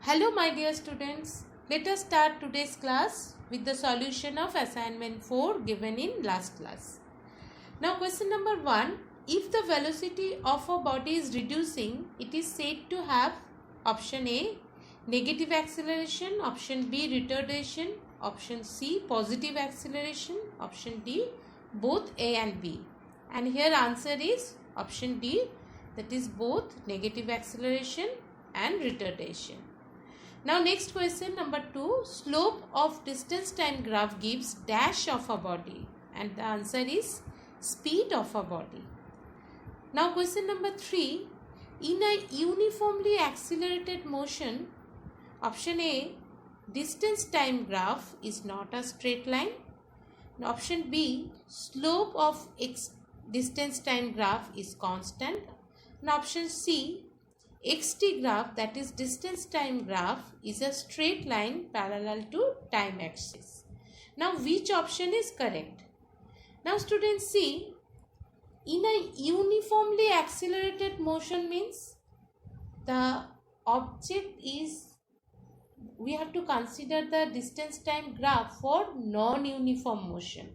Hello my dear students, let us start today's class with the solution of assignment 4 given in last class. Now question number 1, if the velocity of a body is reducing, it is said to have option A negative acceleration, option B retardation, option C positive acceleration, option D both A and B. And here answer is option D, that is both negative acceleration and retardation. Now next question number 2, slope of distance time graph gives dash of a body, and the answer is speed of a body. Now question number 3, in a uniformly accelerated motion, option A distance time graph is not a straight line. Option B, slope of distance time graph is constant. And option C, xt graph, that is distance time graph, is a straight line parallel to time axis. Now which option is correct? Now students see, in a uniformly accelerated motion means the object is, we have to consider the distance time graph for non-uniform motion.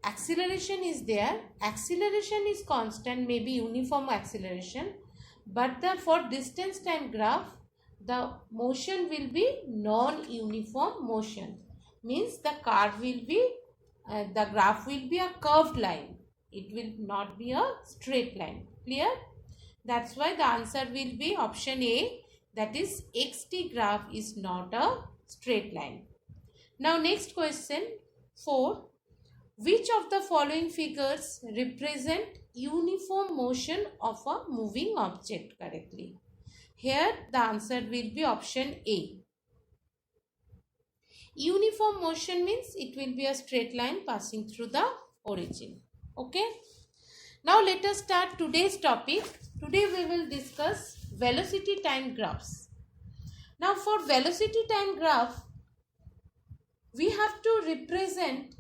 Acceleration is there, acceleration is constant, maybe uniform acceleration, but for distance time graph the motion will be non-uniform motion, means the curve will be the graph will be a curved line, it will not be a straight line. Clear? That's why the answer will be option A, that is xt graph is not a straight line. Now next question 4, which of the following figures represent uniform motion of a moving object correctly? Here the answer will be option A. Uniform motion means it will be a straight line passing through the origin. Okay. Now let us start today's topic. Today we will discuss velocity time graphs. Now for velocity time graph, we have to represent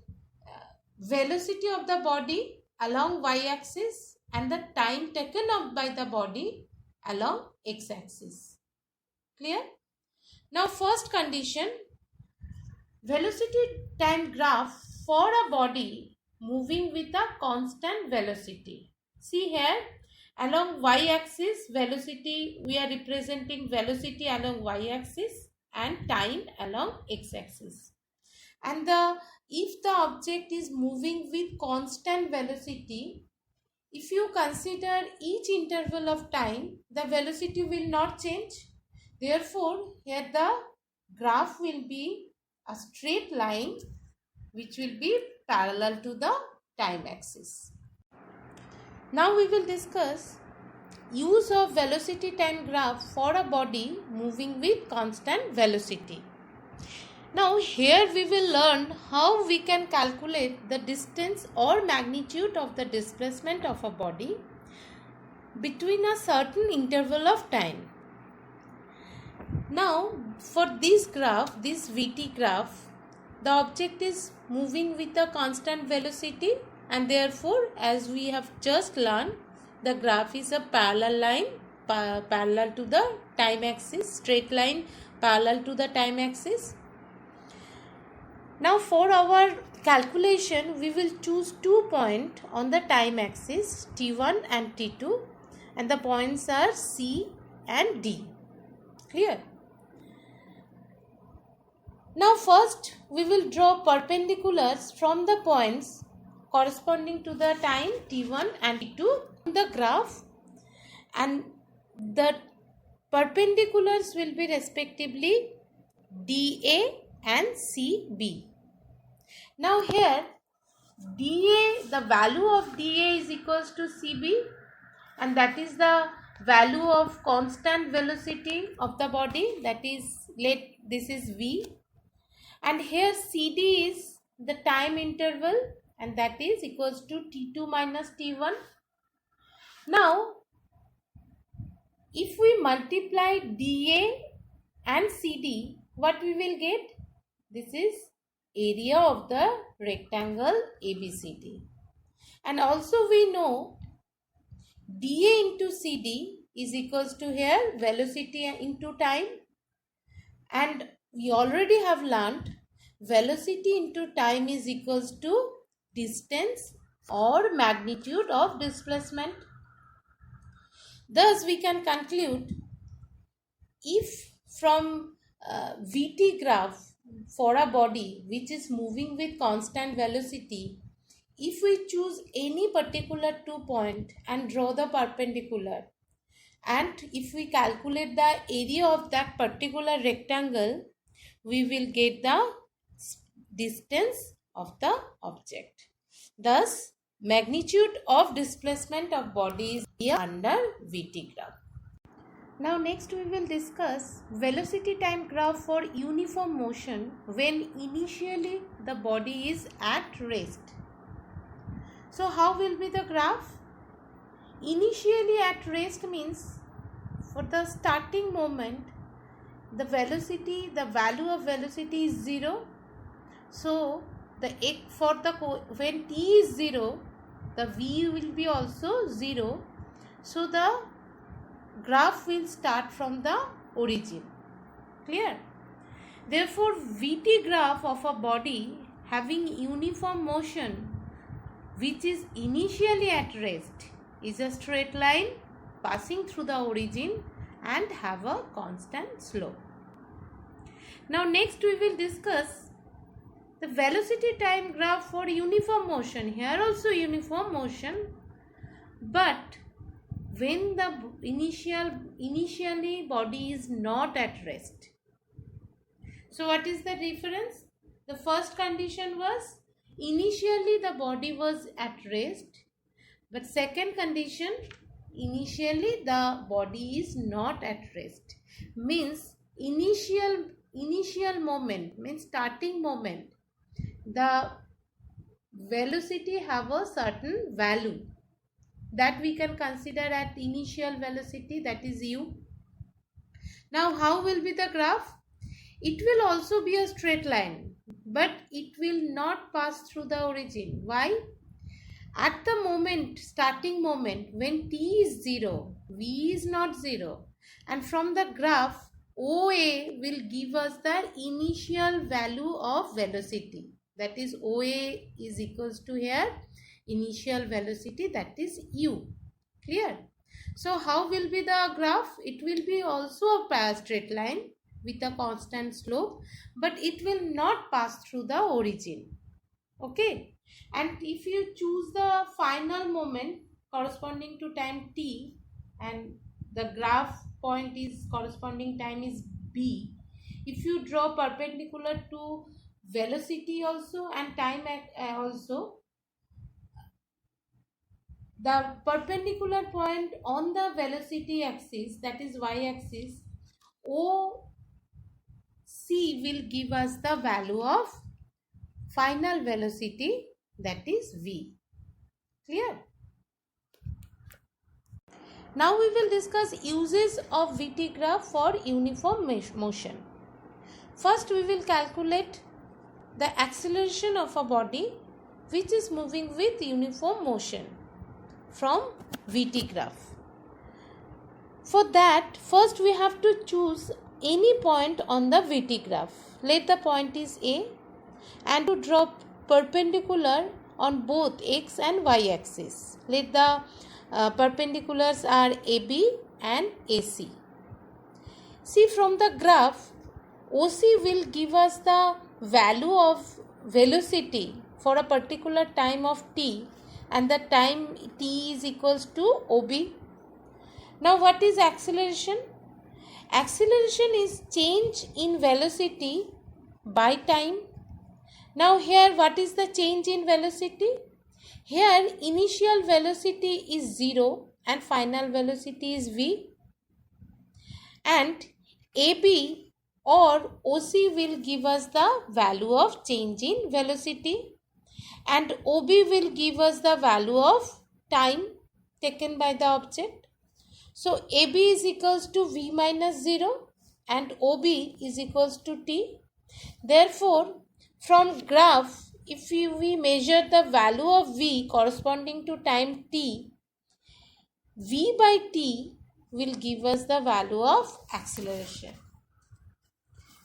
velocity of the body along y-axis and the time taken up by the body along x-axis. Clear? Now first condition, velocity time graph for a body moving with a constant velocity. See here, along y-axis velocity, we are representing velocity along y-axis and time along x-axis. And if the object is moving with constant velocity, if you consider each interval of time, the velocity will not change. Therefore, here the graph will be a straight line which will be parallel to the time axis. Now we will discuss use of velocity time graph for a body moving with constant velocity. Now here we will learn how we can calculate the distance or magnitude of the displacement of a body between a certain interval of time. Now for this graph, this VT graph, the object is moving with a constant velocity, and therefore as we have just learned, the graph is a parallel line parallel to the time axis, straight line parallel to the time axis. Now for our calculation, we will choose 2 points on the time axis, T1 and T2, and the points are C and D. Clear? Now first we will draw perpendiculars from the points corresponding to the time T1 and T2 on the graph, and the perpendiculars will be respectively DA and CB. Now here DA, the value of DA is equals to CB, and that is the value of constant velocity of the body, that is, this is V, and here CD is the time interval, and that is equals to T2 minus T1. Now if we multiply DA and CD, what we will get? This is area of the rectangle ABCD. And also we know DA into CD is equals to here velocity into time, and we already have learnt velocity into time is equals to distance or magnitude of displacement. Thus we can conclude, if from Vt graph for a body which is moving with constant velocity, if we choose any particular 2 point and draw the perpendicular, and if we calculate the area of that particular rectangle, we will get the distance of the object. Thus, magnitude of displacement of body is here under Vt graph. Now next we will discuss velocity time graph for uniform motion when initially the body is at rest. So how will be the graph? Initially at rest means for the starting moment the velocity, the value of velocity is 0. So when t is 0, the v will be also 0. So the graph will start from the origin. Clear? Therefore, Vt graph of a body having uniform motion which is initially at rest is a straight line passing through the origin and have a constant slope. Now next we will discuss the velocity time graph for uniform motion. Here also uniform motion, but when the initially body is not at rest. So what is the difference? The first condition was initially the body was at rest, but second condition, initially the body is not at rest. Means initial moment, means starting moment, the velocity have a certain value that we can consider at initial velocity, that is u. Now how will be the graph? It will also be a straight line, but it will not pass through the origin. Why? At the moment, starting moment, when t is 0, v is not 0, and from the graph OA will give us the initial value of velocity, that is OA is equals to here initial velocity, that is u. Clear? So how will be the graph? It will be also a straight line with a constant slope, but it will not pass through the origin. Okay, and if you choose the final moment corresponding to time t, and the graph point is corresponding time is b, if you draw perpendicular to velocity also and time also, the perpendicular point on the velocity axis, that is y-axis, OC will give us the value of final velocity, that is v. Clear? Now we will discuss uses of Vt graph for uniform motion. First we will calculate the acceleration of a body which is moving with uniform motion from Vt graph. For that, first we have to choose any point on the Vt graph. Let the point is A, and to draw perpendicular on both x and y axis. Let the perpendiculars are AB and AC. See, from the graph, OC will give us the value of velocity for a particular time of t, and the time t is equals to OB. Now what is acceleration? Acceleration is change in velocity by time. Now here what is the change in velocity? Here initial velocity is 0 and final velocity is v, and AB or OC will give us the value of change in velocity, and OB will give us the value of time taken by the object. So AB is equals to v minus 0 and OB is equals to t. Therefore, from graph, if we measure the value of v corresponding to time t, v by t will give us the value of acceleration.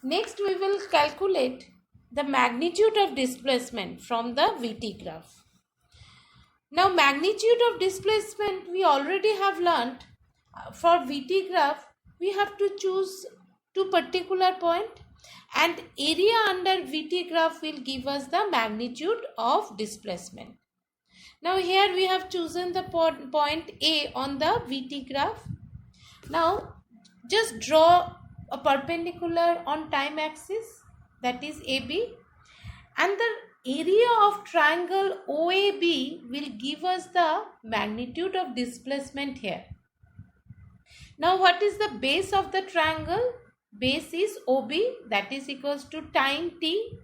Next, we will calculate the magnitude of displacement from the VT graph. Now, magnitude of displacement we already have learnt. For VT graph, we have to choose two particular point, and area under VT graph will give us the magnitude of displacement. Now, here we have chosen the point A on the VT graph. Now, just draw a perpendicular on time axis, that is AB, and the area of triangle OAB will give us the magnitude of displacement here. Now, what is the base of the triangle? Base is OB, that is equals to time t,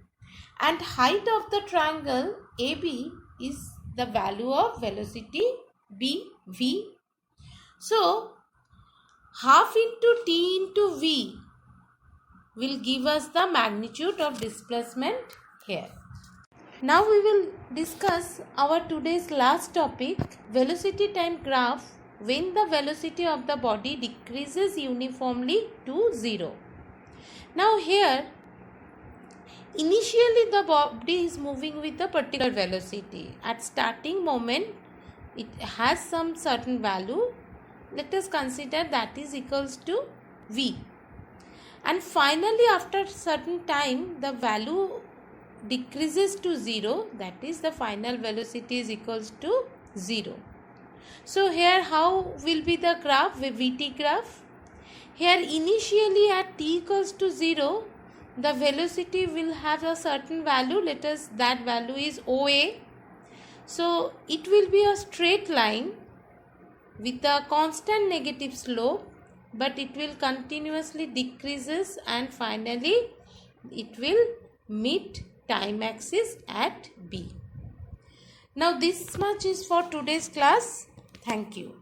and height of the triangle AB is the value of velocity bv. So, half into t into v will give us the magnitude of displacement here. Now we will discuss our today's last topic, velocity time graph when the velocity of the body decreases uniformly to 0. Now here, initially the body is moving with a particular velocity. At starting moment, it has some certain value. Let us consider that is equals to v. And finally, after certain time, the value decreases to 0, that is the final velocity is equals to 0. So here how will be the graph, the VT graph? Here initially at t equals to 0, the velocity will have a certain value, let us that value is OA. So it will be a straight line with a constant negative slope, but it will continuously decreases and finally it will meet time axis at B. Now this much is for today's class. Thank you.